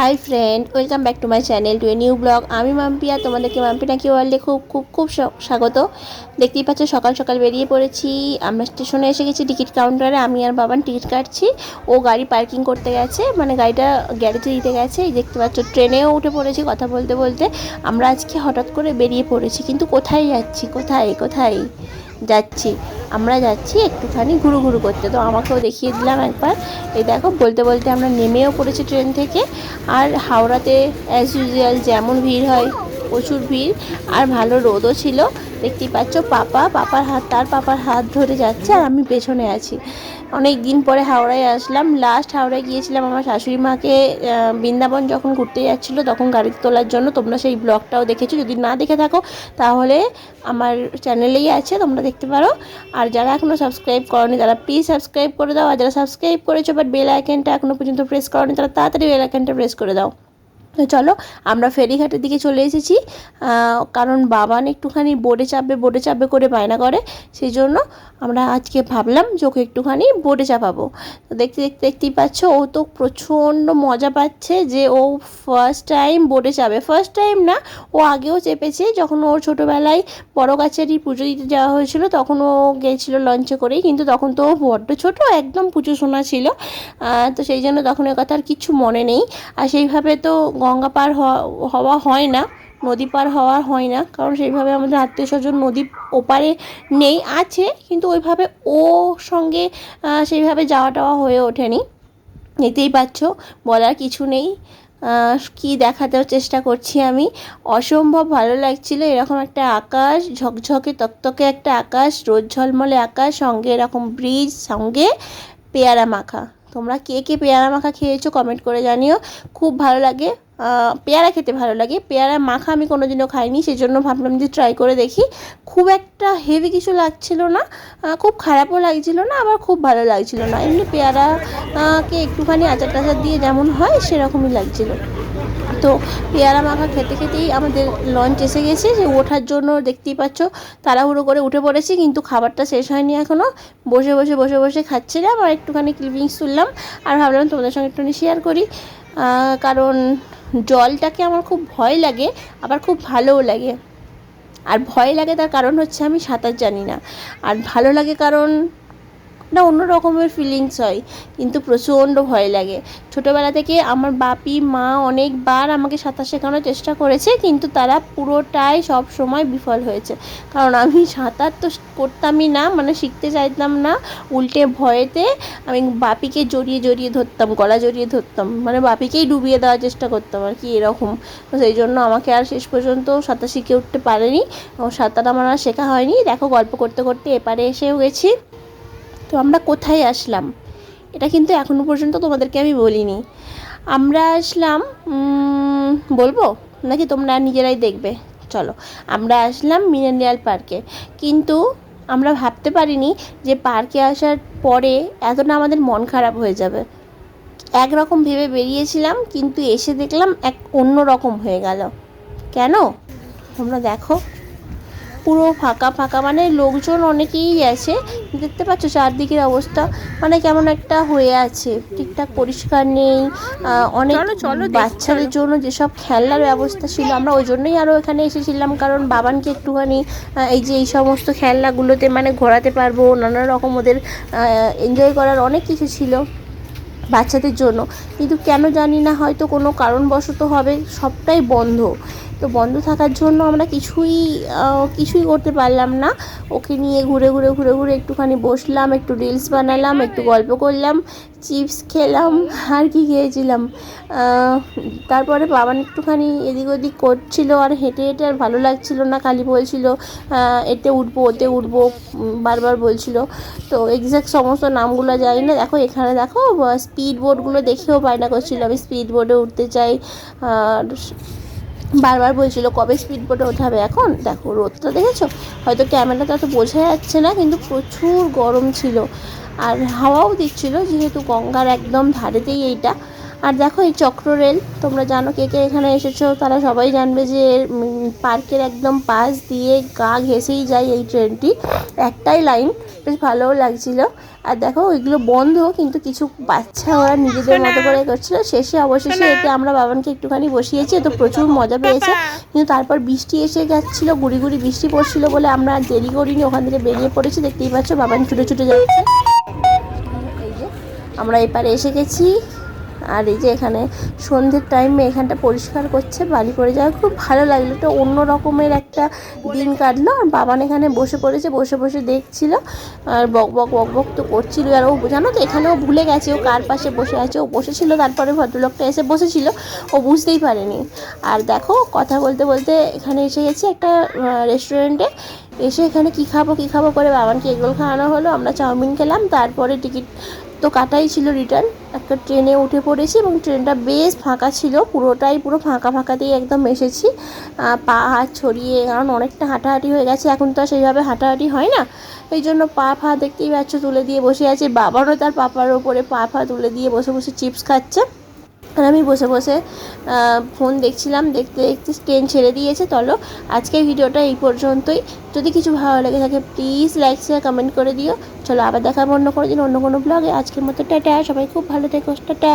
Hi friend, welcome back to my channel to a new blog. আমি মাম্পি আর তোমাদেরকে মাম্পি নাকি ওয়ার্ল্ডে খুব খুব খুব স্বাগত। দেখতেই পাচ্ছ সকাল সকাল বেরিয়ে পড়েছি। আমরা স্টেশনে এসে গেছি, টিকিট কাউন্টারে। আমি আর বাবান টিকিট কাটছি, ও গাড়ি পার্কিং করতে গেছে, মানে গাড়িটা গ্যারেজে দিতে গেছে। এই দেখতে পাচ্ছ ট্রেনেও উঠে পড়েছি কথা বলতে বলতে। আমরা আজকে হঠাৎ করে বেরিয়ে পড়েছি, কিন্তু কোথায় যাচ্ছি, কোথায় কোথায় যাচ্ছি? আমরা যাচ্ছি একটুখানি ঘুরু ঘুরু করতে। তো আমাকেও দেখিয়ে দিলাম একবার। এই দেখো, বলতে বলতে আমরা নেমেও পড়েছি ট্রেন থেকে। আর হাওড়াতে অ্যাজ ইউজুয়াল যেমন ভিড় হয়, প্রচুর ভিড়। আর ভালো রোদও ছিল। দেখতেই পাচ্ছ তার পাপার হাত ধরে যাচ্ছে, আর আমি পেছনে আছি। অনেক দিন পরে হাওড়ায় আসলাম। লাস্ট হাওড়ায় গিয়েছিলাম আমার শাশুড়ি মাকে বৃন্দাবন যখন ঘুরতে যাচ্ছিলো, তখন গাড়িতে তোলার জন্য। তোমরা সেই ব্লগটাও দেখেছো, যদি না দেখে থাকো তাহলে আমার চ্যানেলেই আছে, তোমরা দেখতে পারো। আর যারা এখনও সাবস্ক্রাইব করোনি তারা প্লিজ সাবস্ক্রাইব করে দাও। আর যারা সাবস্ক্রাইব করেছো বাট বেল আইকনটা এখনও পর্যন্ত প্রেস করোনি, তারা তাড়াতাড়ি বেল আইকনটা প্রেস করে দাও। তো চলো, আমরা ফেরিঘাটের দিকে চলে এসেছি। কারণ বাবান একটুখানি বোটে চাপবে করে বায়না করে, সেই জন্য আমরা আজকে ভাবলাম যে ওকে একটুখানি বোটে চাপাবো। তো দেখতেই পাচ্ছ, ও তো প্রচণ্ড মজা পাচ্ছে যে ও ফার্স্ট টাইম বোটে চাপে। ফার্স্ট টাইম না, ও আগেও চেপেছে। যখন ওর ছোটোবেলায় বড় গাছেরই পুজো দিতে যাওয়া হয়েছিল, তখন ও গিয়েছিল লঞ্চে করেই, কিন্তু তখন তো ও বড্ড ছোটো, একদম পুজো শোনা ছিল। তো সেই জন্য তখন এর কথা আর কিচ্ছু মনে নেই। আর সেইভাবে তো গঙ্গা পার হওয়া হয় না, নদী পার হওয়া হয় না, কারণ সেইভাবে আমাদের আত্মীয় স্বজন নদী ওপারে নেই, আছে কিন্তু ওইভাবে ও সঙ্গে সেইভাবে যাওয়া টাওয়া হয়ে ওঠেনি। দেখতেই পাচ্ছ, বলার কিছু নেই। কি দেখাতেও চেষ্টা করছি আমি। অসম্ভব ভালো লাগছিল এরকম একটা আকাশ, ঝকঝকে তকতকে একটা আকাশ, রোদ ঝলমলে আকাশ, সঙ্গে এরকম ব্রিজ, সঙ্গে পেয়ারা মাখা। তোমরা কে কে পেয়ারা মাখা খেয়েছো কমেন্ট করে জানিও। খুব ভালো লাগে, পেয়ারা খেতে ভালো লাগে। পেয়ারা মাখা আমি কোনোদিনও খাইনি, সেই জন্য ভাবলাম যে ট্রাই করে দেখি। খুব একটা হেভি কিছু লাগছিল না, খুব খারাপও লাগছিল না, আবার খুব ভালো লাগছিল না। এমনি পেয়ারা কে একটুখানি আচার টাচার দিয়ে যেমন হয় সেরকমই লাগছিল। তো পেয়ারা মাখা খেতে খেতেই আমাদের লঞ্চ এসে গেছে, যে ওঠার জন্য দেখতেই পাচ্ছ তাড়াহুড়ো করে উঠে পড়েছি, কিন্তু খাবারটা শেষ হয়নি এখনও। বসে খাচ্ছিলাম আর একটুখানি ক্লিপিংস তুললাম। আর ভাবলাম তোমাদের সঙ্গে একটুখানি শেয়ার করি, কারণ জলটাকে আমার খুব ভয় লাগে, আবার খুব ভালোও লাগে। আর ভয় লাগে তার কারণ হচ্ছে আমি সাঁতার জানি না। আর ভালো লাগে কারণ না, অন্য রকমের ফিলিংস হয়, কিন্তু প্রচণ্ড ভয় লাগে। ছোটোবেলা থেকে আমার বাপি মা অনেকবার আমাকে সাঁতার শেখানোর চেষ্টা করেছে, কিন্তু তারা পুরোটাই সব সময় বিফল হয়েছে। কারণ আমি সাঁতার তো করতামই না, মানে শিখতে চাইতাম না। উল্টে ভয়েতে আমি বাপিকে জড়িয়ে ধরতাম, গলা জড়িয়ে ধরতাম, মানে বাপিকেই ডুবিয়ে দেওয়ার চেষ্টা করতাম আর কি, এরকম। তো সেই জন্য আমাকে আর শেষ পর্যন্ত সাঁতার শিখে উঠতে পারেনি, সাঁতার আমার আর শেখা হয়নি। দেখো, গল্প করতে করতে এপারে এসেও গেছি। তো আমরা কোথায় আসলাম এটা কিন্তু এখনও পর্যন্ত তোমাদেরকে আমি বলিনি। আমরা আসলাম, বলবো নাকি তোমরা নিজেরাই দেখবে? চলো, আমরা আসলাম মিলেনিয়াল পার্কে। কিন্তু আমরা ভাবতে পারিনি যে পার্কে আসার পরে এতটা আমাদের মন খারাপ হয়ে যাবে। একরকম ভেবে বেরিয়েছিলাম, কিন্তু এসে দেখলাম এক অন্য রকম হয়ে গেল। কেন? তোমরা দেখো, পুরো ফাঁকা, মানে লোকজন অনেকেই আছে। দেখতে পাচ্ছ চারদিকের অবস্থা, মানে কেমন একটা হয়ে আছে, ঠিকঠাক পরিষ্কার নেই। অনেক বাচ্চাদের জন্য যেসব খেলনার ব্যবস্থা ছিল, আমরা ওই জন্যই আরও এখানে এসেছিলাম, কারণ বাবানকে একটুখানি এই সমস্ত খেলনাগুলোতে মানে ঘোরাতে পারবো, নানা রকম ওদের এনজয় করার অনেক কিছু ছিল বাচ্চাদের জন্য। কিন্তু কেন জানি না, হয়তো কোনো কারণবশত হবে, সবটাই বন্ধ। তো বন্ধ থাকার জন্য আমরা কিছুই করতে পারলাম না। ওকে নিয়ে ঘুরে একটুখানি বসলাম, একটু রিলস বানালাম, একটু গল্প করলাম, চিপস খেলাম, আর কি খেয়েছিলাম। তারপরে বাবান একটুখানি এদিক ওদিক করছিল, আর হেঁটে আর ভালো লাগছিল না, খালি বলছিল এতে উঠবো ওতে উঠবো, বারবার বলছিল। তো এক্স্যাক্ট সমস্ত নামগুলো জানি না। দেখো, এখানে দেখো স্পিড বোটগুলো দেখেও বায়না করছিল আমি স্পিড বোটে উঠতে চাই, আর বারবার বলছিল কবে স্পিড বোটে ওঠাবে। এখন দেখো, রোদটা দেখেছো, হয়তো ক্যামেরাটা তো বোঝা যাচ্ছে না, কিন্তু প্রচুর গরম ছিল। আর হাওয়াও দিচ্ছিল, যেহেতু গঙ্গার একদম ধারেতেই এইটা। আর দেখো এই চক্র রেল, তোমরা জানো কে কে এখানে এসেছো তারা সবাই জানবে যে পার্কের একদম পাশ দিয়ে গা ঘেঁষেই যায় এই ট্রেনটি, একটাই লাইন, বেশ ভালোও লাগছিল। আর দেখো ওইগুলো বন্ধ, কিন্তু কিছু বাচ্চা ওরা নিজেদের মতো করে করছিল। শেষে অবশেষে এতে আমরা বাবানকে একটুখানি বসিয়েছি, তো প্রচুর মজা পেয়েছে। কিন্তু তারপর বৃষ্টি এসে গেছিলো, গুড়ি গুড়ি বৃষ্টি পড়ছিল বলে আমরা আর দেরি করিনি, ওখান থেকে বেরিয়ে পড়েছি। দেখতেই পাচ্ছ বাবান ছুটে ছুটে যাচ্ছে। এই যে আমরা এপারে এসে গেছি। আর এই যে এখানে সন্ধ্যের টাইমে এখানটা পরিষ্কার করছে, বাড়ি পড়ে যাওয়া খুব ভালো লাগলো। তো অন্য রকমের একটা দিন কাটলো। আর বাবান এখানে বসে পড়েছে, বসে বসে দেখছিল আর বক বক বক বক তো করছিল। আর ও জানো তো এখানেও ভুলে গেছে ও কার পাশে বসে আছে। ও বসেছিল, তারপরে ভদ্রলোকটা এসে বসেছিল, ও বুঝতেই পারেনি। আর দেখো কথা বলতে বলতে এখানে এসে গেছি একটা রেস্টুরেন্টে। এসে এখানে কী খাবো করে বাবানকে এগরোল খাওয়ানো হলো, আমরা চাউমিন খেলাম। তারপরে টিকিট তো কাটাই ছিল রিটার্ন, একটা ট্রেনে উঠে পড়েছি এবং ট্রেনটা বেশ ফাঁকা ছিল, পুরো ফাঁকাতেই একদম এসেছি। পা হাত ছড়িয়ে, কারণ অনেকটা হাঁটাহাঁটি হয়ে গেছে, এখন তো সেইভাবে হাঁটাহাঁটি হয় না, এই জন্য পা ফা দেখতেই পাচ্ছ তুলে দিয়ে বসে আছে। বাবারও তার পাপার ওপরে পা ফা তুলে দিয়ে বসে বসে চিপস খাচ্ছে। আর আমি বসে বসে ফোন দেখছিলাম। দেখতে দেখতে ট্রেন ছেড়ে দিয়েছে। চলো আজকের ভিডিওটা এই পর্যন্তই। যদি কিছু ভালো লেগে থাকে প্লিজ লাইক শেয়ার কমেন্ট করে দিও। চলো আবার দেখাবো অন্য কোনো দিন অন্য কোনো ব্লগে। আজকের মতো টাটা, সবাই খুব ভালো থেকো, টাটা।